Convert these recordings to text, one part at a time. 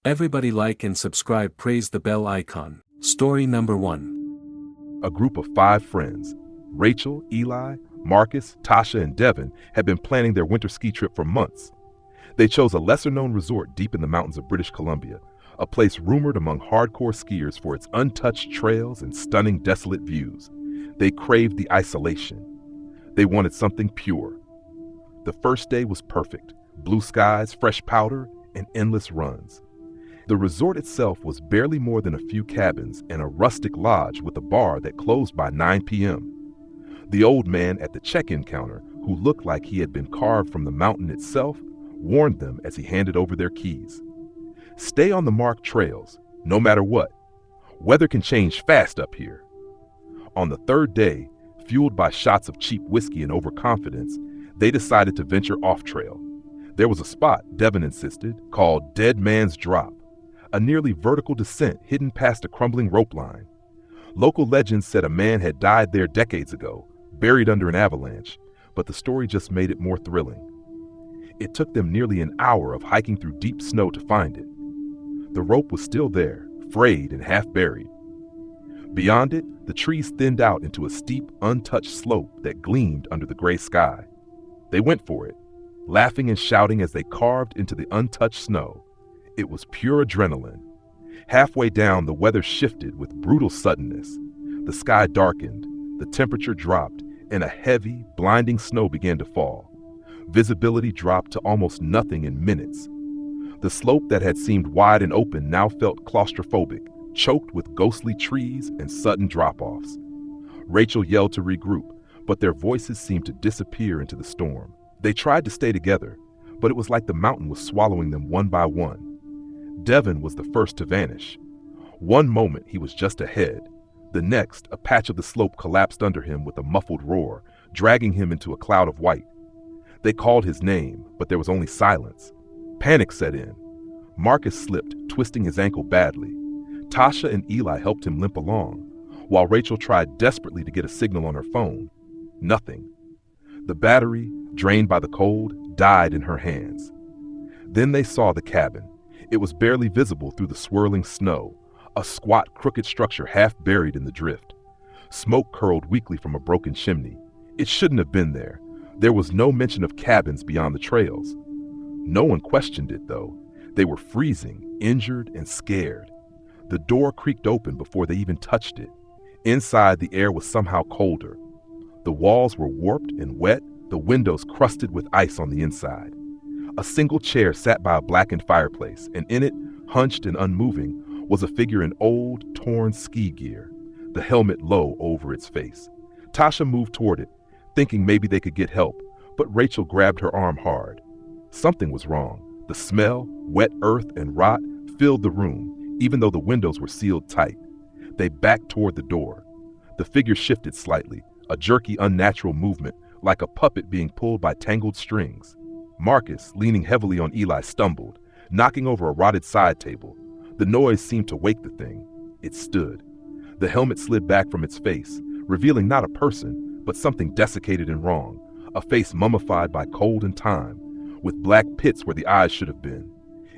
Everybody like and subscribe, praise the bell icon. Story number 1. A group of 5 friends, Rachel, Eli, Marcus, Tasha, and Devin, had been planning their winter ski trip for months. They chose a lesser-known resort deep in the mountains of British Columbia, a place rumored among hardcore skiers for its untouched trails and stunning desolate views. They craved the isolation. They wanted something pure. The first day was perfect: blue skies, fresh powder, and endless runs. The resort itself was barely more than a few cabins and a rustic lodge with a bar that closed by 9 p.m. The old man at the check-in counter, who looked like he had been carved from the mountain itself, warned them as he handed over their keys. Stay on the marked trails, no matter what. Weather can change fast up here. On the third day, fueled by shots of cheap whiskey and overconfidence, they decided to venture off-trail. There was a spot, Devin insisted, called Dead Man's Drop, a nearly vertical descent hidden past a crumbling rope line. Local legends said a man had died there decades ago, buried under an avalanche, but the story just made it more thrilling. It took them nearly an hour of hiking through deep snow to find it. The rope was still there, frayed and half buried. Beyond it, the trees thinned out into a steep, untouched slope that gleamed under the gray sky. They went for it, laughing and shouting as they carved into the untouched snow. It was pure adrenaline. Halfway down, the weather shifted with brutal suddenness. The sky darkened, the temperature dropped, and a heavy, blinding snow began to fall. Visibility dropped to almost nothing in minutes. The slope that had seemed wide and open now felt claustrophobic, choked with ghostly trees and sudden drop-offs. Rachel yelled to regroup, but their voices seemed to disappear into the storm. They tried to stay together, but it was like the mountain was swallowing them one by one. Devin was the first to vanish. One moment he was just ahead. The next, a patch of the slope collapsed under him with a muffled roar, dragging him into a cloud of white. They called his name, but there was only silence. Panic set in. Marcus slipped, twisting his ankle badly. Tasha and Eli helped him limp along, while Rachel tried desperately to get a signal on her phone. Nothing. The battery, drained by the cold, died in her hands. Then they saw the cabin. It was barely visible through the swirling snow, a squat, crooked structure half buried in the drift. Smoke curled weakly from a broken chimney. It shouldn't have been there. There was no mention of cabins beyond the trails. No one questioned it, though. They were freezing, injured, and scared. The door creaked open before they even touched it. Inside, the air was somehow colder. The walls were warped and wet, the windows crusted with ice on the inside. A single chair sat by a blackened fireplace, and in it, hunched and unmoving, was a figure in old, torn ski gear, the helmet low over its face. Tasha moved toward it, thinking maybe they could get help, but Rachel grabbed her arm hard. Something was wrong. The smell, wet earth and rot, filled the room, even though the windows were sealed tight. They backed toward the door. The figure shifted slightly, a jerky, unnatural movement, like a puppet being pulled by tangled strings. Marcus, leaning heavily on Eli, stumbled, knocking over a rotted side table. The noise seemed to wake the thing. It stood. The helmet slid back from its face, revealing not a person, but something desiccated and wrong, a face mummified by cold and time, with black pits where the eyes should have been.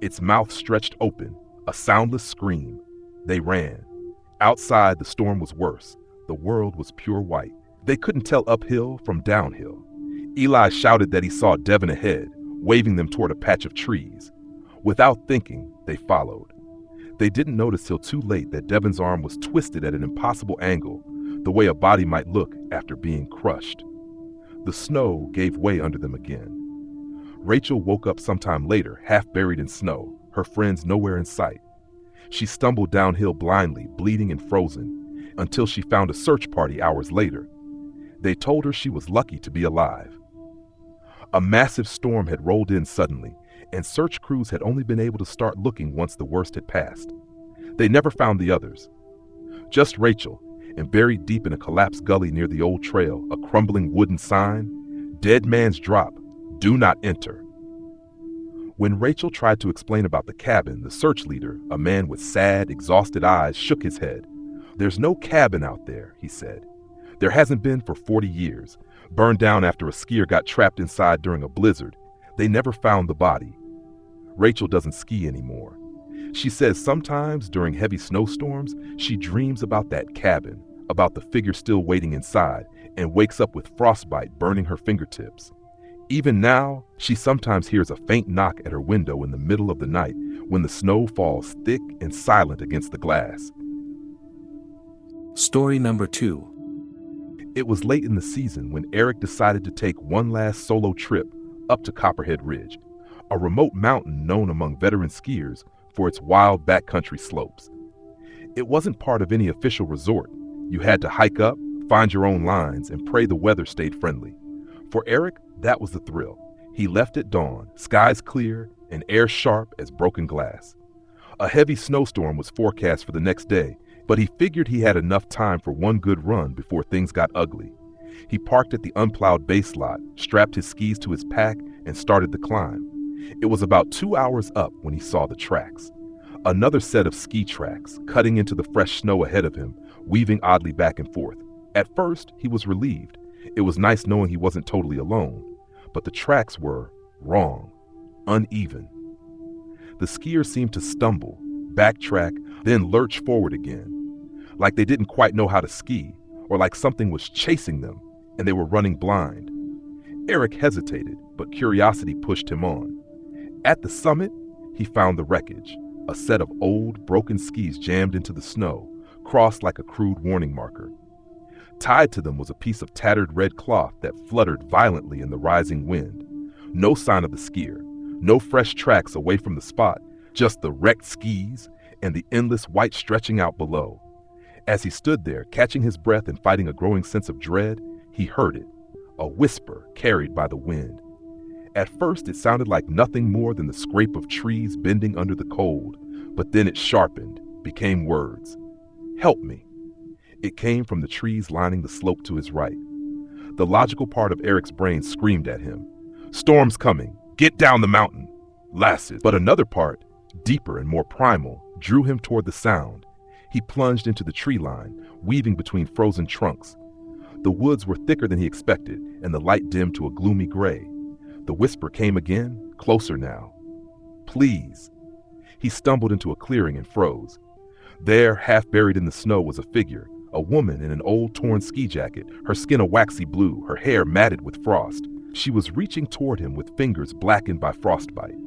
Its mouth stretched open, a soundless scream. They ran. Outside, the storm was worse. The world was pure white. They couldn't tell uphill from downhill. Eli shouted that he saw Devin ahead, waving them toward a patch of trees. Without thinking, they followed. They didn't notice till too late that Devin's arm was twisted at an impossible angle, the way a body might look after being crushed. The snow gave way under them again. Rachel woke up sometime later, half buried in snow, her friends nowhere in sight. She stumbled downhill blindly, bleeding and frozen, until she found a search party hours later. They told her she was lucky to be alive. A massive storm had rolled in suddenly, and search crews had only been able to start looking once the worst had passed. They never found the others. Just Rachel, and buried deep in a collapsed gully near the old trail, a crumbling wooden sign, "Dead Man's Drop, Do Not Enter." When Rachel tried to explain about the cabin, the search leader, a man with sad, exhausted eyes, shook his head. "There's no cabin out there," he said. "There hasn't been for 40 years. Burned down after a skier got trapped inside during a blizzard. They never found the body." Rachel doesn't ski anymore. She says sometimes during heavy snowstorms, she dreams about that cabin, about the figure still waiting inside, and wakes up with frostbite burning her fingertips. Even now, she sometimes hears a faint knock at her window in the middle of the night when the snow falls thick and silent against the glass. Story number 2. It was late in the season when Eric decided to take one last solo trip up to Copperhead Ridge, a remote mountain known among veteran skiers for its wild backcountry slopes. It wasn't part of any official resort. You had to hike up, find your own lines, and pray the weather stayed friendly. For Eric, that was the thrill. He left at dawn, skies clear, and air sharp as broken glass. A heavy snowstorm was forecast for the next day, but he figured he had enough time for one good run before things got ugly. He parked at the unplowed base lot, strapped his skis to his pack, and started the climb. It was about 2 hours up when he saw the tracks. Another set of ski tracks, cutting into the fresh snow ahead of him, weaving oddly back and forth. At first, he was relieved. It was nice knowing he wasn't totally alone. But the tracks were wrong, uneven. The skiers seemed to stumble, backtrack, then lurch forward again, like they didn't quite know how to ski, or like something was chasing them and they were running blind. Eric hesitated, but curiosity pushed him on. At the summit, he found the wreckage, a set of old, broken skis jammed into the snow, crossed like a crude warning marker. Tied to them was a piece of tattered red cloth that fluttered violently in the rising wind. No sign of the skier, no fresh tracks away from the spot, just the wrecked skis and the endless white stretching out below. As he stood there, catching his breath and fighting a growing sense of dread, he heard it, a whisper carried by the wind. At first, it sounded like nothing more than the scrape of trees bending under the cold, but then it sharpened, became words. "Help me." It came from the trees lining the slope to his right. The logical part of Eric's brain screamed at him, "Storm's coming, get down the mountain." Lasted. But another part, deeper and more primal, drew him toward the sound. He plunged into the tree line, weaving between frozen trunks. The woods were thicker than he expected, and the light dimmed to a gloomy gray. The whisper came again, closer now. "Please." He stumbled into a clearing and froze. There, half buried in the snow, was a figure, a woman in an old torn ski jacket, her skin a waxy blue, her hair matted with frost. She was reaching toward him with fingers blackened by frostbite.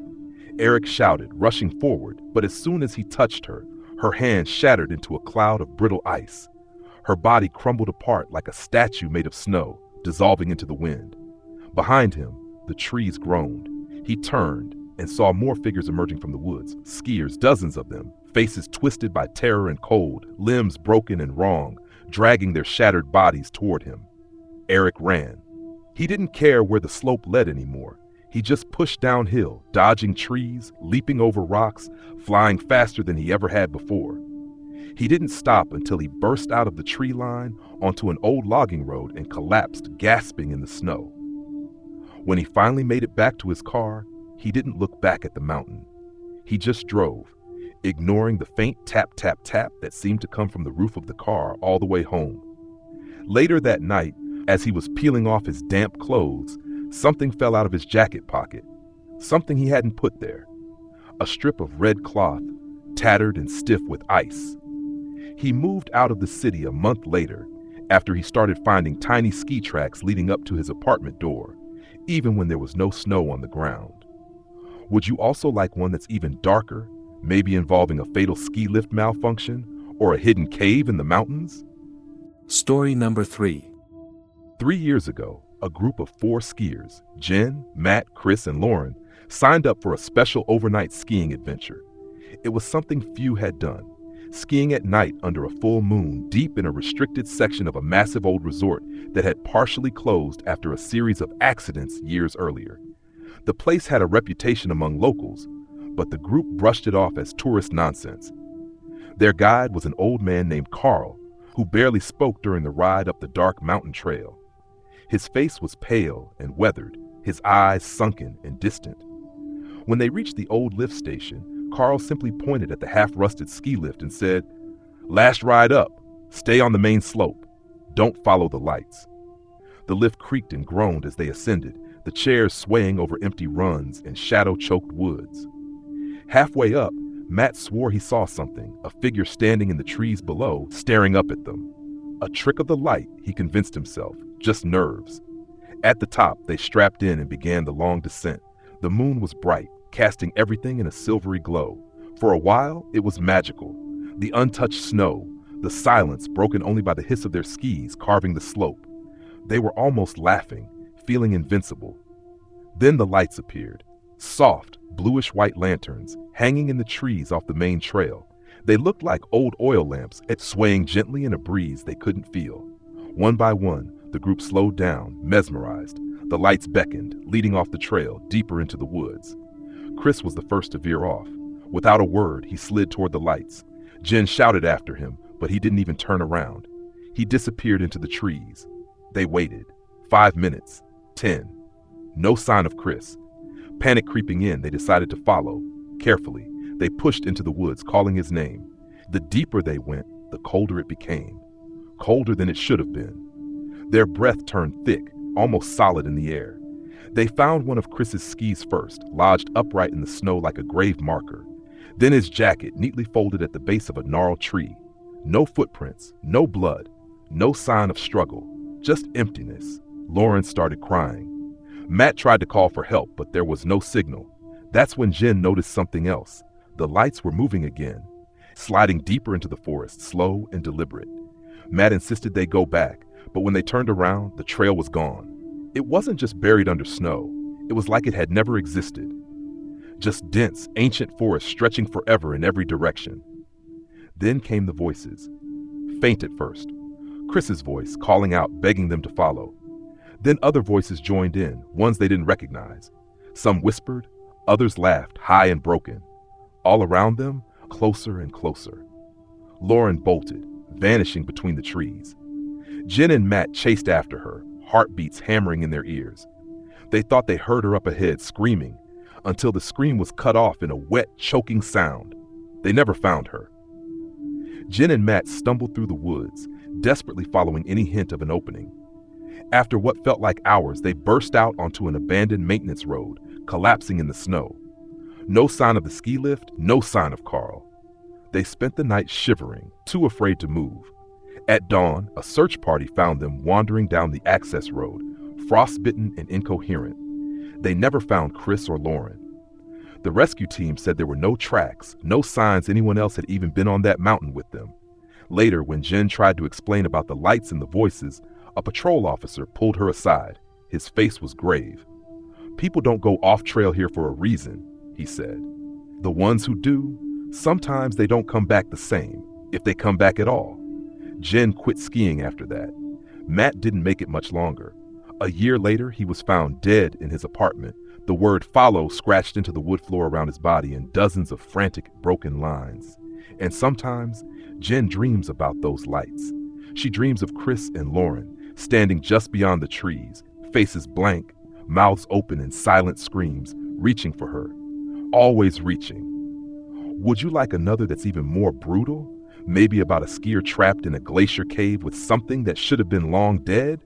Eric shouted, rushing forward, but as soon as he touched her, her hand shattered into a cloud of brittle ice. Her body crumbled apart like a statue made of snow, dissolving into the wind. Behind him, the trees groaned. He turned and saw more figures emerging from the woods, skiers, dozens of them, faces twisted by terror and cold, limbs broken and wrong, dragging their shattered bodies toward him. Eric ran. He didn't care where the slope led anymore. He just pushed downhill, dodging trees, leaping over rocks, flying faster than he ever had before. He didn't stop until he burst out of the tree line onto an old logging road and collapsed, gasping in the snow. When he finally made it back to his car, he didn't look back at the mountain. He just drove, ignoring the faint tap, tap, tap that seemed to come from the roof of the car all the way home. Later that night, as he was peeling off his damp clothes, something fell out of his jacket pocket, something he hadn't put there. A strip of red cloth, tattered and stiff with ice. He moved out of the city a month later, after he started finding tiny ski tracks leading up to his apartment door, even when there was no snow on the ground. Would you also like one that's even darker, maybe involving a fatal ski lift malfunction or a hidden cave in the mountains? Story number 3. 3 years ago, a group of 4 skiers, Jen, Matt, Chris, and Lauren, signed up for a special overnight skiing adventure. It was something few had done, skiing at night under a full moon deep in a restricted section of a massive old resort that had partially closed after a series of accidents years earlier. The place had a reputation among locals, but the group brushed it off as tourist nonsense. Their guide was an old man named Carl, who barely spoke during the ride up the dark mountain trail. His face was pale and weathered, his eyes sunken and distant. When they reached the old lift station, Carl simply pointed at the half-rusted ski lift and said, "Last ride up. Stay on the main slope. Don't follow the lights." The lift creaked and groaned as they ascended, the chairs swaying over empty runs and shadow-choked woods. Halfway up, Matt swore he saw something, a figure standing in the trees below, staring up at them. A trick of the light, he convinced himself, just nerves. At the top, they strapped in and began the long descent. The moon was bright, casting everything in a silvery glow. For a while, it was magical. The untouched snow, the silence broken only by the hiss of their skis carving the slope. They were almost laughing, feeling invincible. Then the lights appeared. Soft, bluish-white lanterns, hanging in the trees off the main trail. They looked like old oil lamps, swaying gently in a breeze they couldn't feel. One by one, the group slowed down, mesmerized. The lights beckoned, leading off the trail, deeper into the woods. Chris was the first to veer off. Without a word, he slid toward the lights. Jen shouted after him, but he didn't even turn around. He disappeared into the trees. They waited. 5 minutes. 10. No sign of Chris. Panic creeping in, they decided to follow. Carefully, they pushed into the woods, calling his name. The deeper they went, the colder it became. Colder than it should have been. Their breath turned thick, almost solid in the air. They found one of Chris's skis first, lodged upright in the snow like a grave marker. Then his jacket, neatly folded at the base of a gnarled tree. No footprints, no blood, no sign of struggle, just emptiness. Lauren started crying. Matt tried to call for help, but there was no signal. That's when Jen noticed something else. The lights were moving again, sliding deeper into the forest, slow and deliberate. Matt insisted they go back, but when they turned around, the trail was gone. It wasn't just buried under snow. It was like it had never existed. Just dense, ancient forest stretching forever in every direction. Then came the voices. Faint at first. Chris's voice, calling out, begging them to follow. Then other voices joined in, ones they didn't recognize. Some whispered, others laughed, high and broken. All around them, closer and closer. Lauren bolted, vanishing between the trees. Jen and Matt chased after her, heartbeats hammering in their ears. They thought they heard her up ahead, screaming, until the scream was cut off in a wet, choking sound. They never found her. Jen and Matt stumbled through the woods, desperately following any hint of an opening. After what felt like hours, they burst out onto an abandoned maintenance road, collapsing in the snow. No sign of the ski lift, no sign of Carl. They spent the night shivering, too afraid to move. At dawn, a search party found them wandering down the access road, frostbitten and incoherent. They never found Chris or Lauren. The rescue team said there were no tracks, no signs anyone else had even been on that mountain with them. Later, when Jen tried to explain about the lights and the voices, a patrol officer pulled her aside. His face was grave. "People don't go off trail here for a reason," he said. "The ones who do, sometimes they don't come back the same, if they come back at all." Jen quit skiing after that. Matt didn't make it much longer. A year later, he was found dead in his apartment, the word "follow" scratched into the wood floor around his body in dozens of frantic, broken lines. And sometimes, Jen dreams about those lights. She dreams of Chris and Lauren, standing just beyond the trees, faces blank, mouths open in silent screams, reaching for her. Always reaching. Would you like another that's even more brutal? Maybe about a skier trapped in a glacier cave with something that should have been long dead?